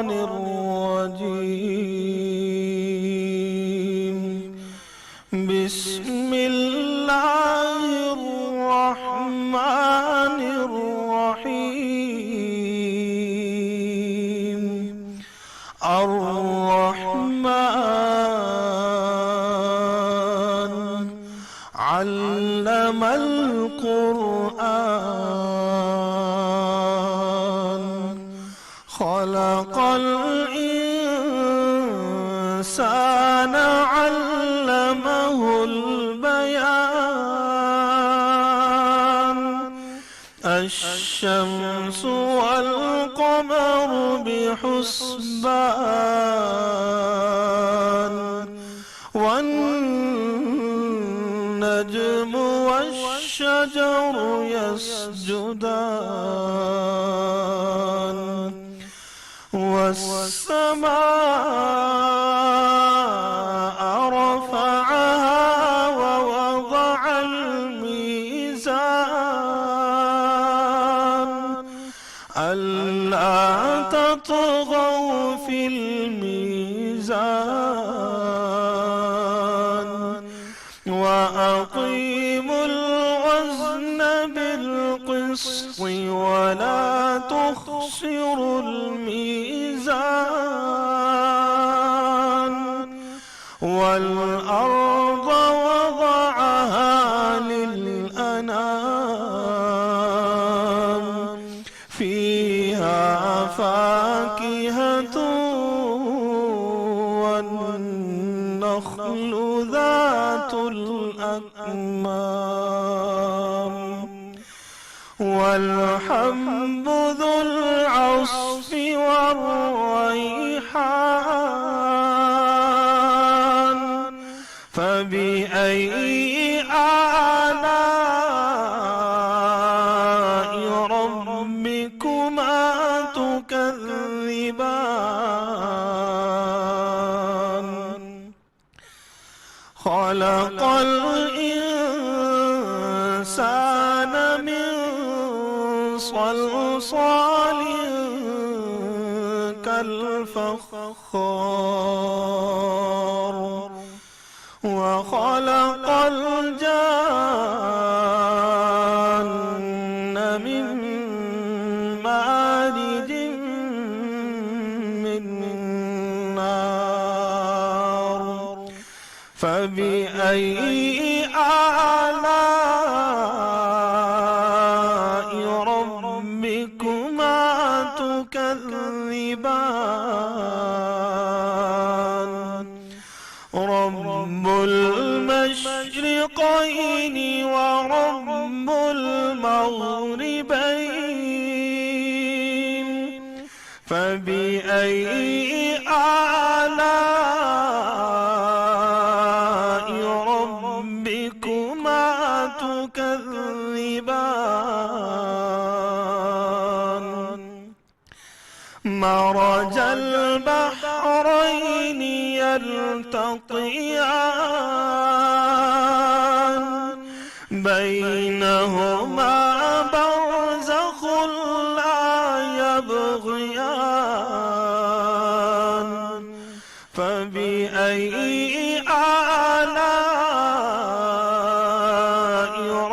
الشيطان الرجيم. بسم الله الرحمن الرحيم. الرحمن علم القرآن خلق الإنسان علمه البيان. الشمس والقمر بحسبان والنجم والشجر يسجدان والسماء رفعها ووضع الميزان ألا تطغوا في الميزان وأقيموا الوزن بالقسط ولا تخسروا الميزان. والأرض وضعها للأنام فيها فاكهة والنخل ذات الأكمام والحب ذو العصف والريحان. فبأي آلاء ربكما تكذبان. خلق الإنسان من صلصال كالفخار وخلق الجان من مارج من نار. فبأي آلاء ربكما تكذبان. رب المشرقين ورب المغربين. فبأي آلاء ربكما تكذبان. مرج البحرين يلتقيان بينهما برزخ لا يبغيان. فبأي آلاء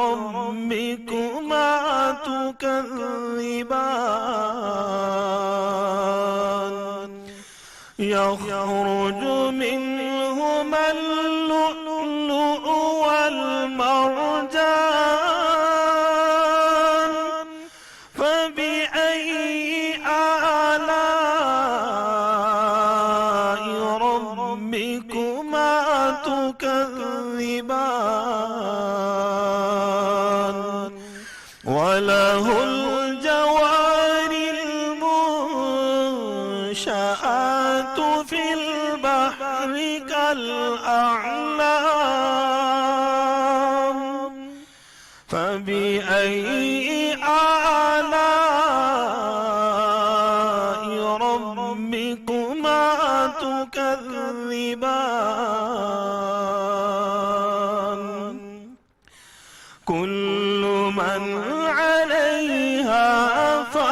ربكما تكذبان. يخرج منهما اللؤلؤ والمرجان. فبأي آلاء ربكما تكذبان. وله الجوار المنشآت في البحر كالأعلام. فبأي آلاء ربكما تكذبان. كل من عليها فان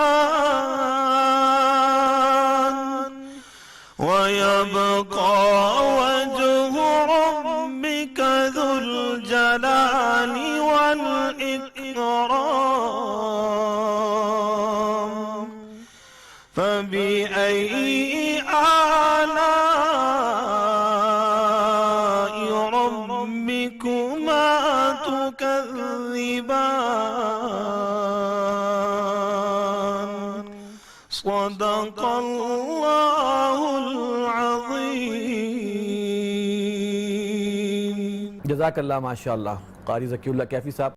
الجلال والإكرام فبأي آلاء ربكما تكذبان صدق الله العظيم. जज़ाकल्लाह माशाअल्लाह। क़ारी ज़कीउल्लाह कैफ़ी साहब।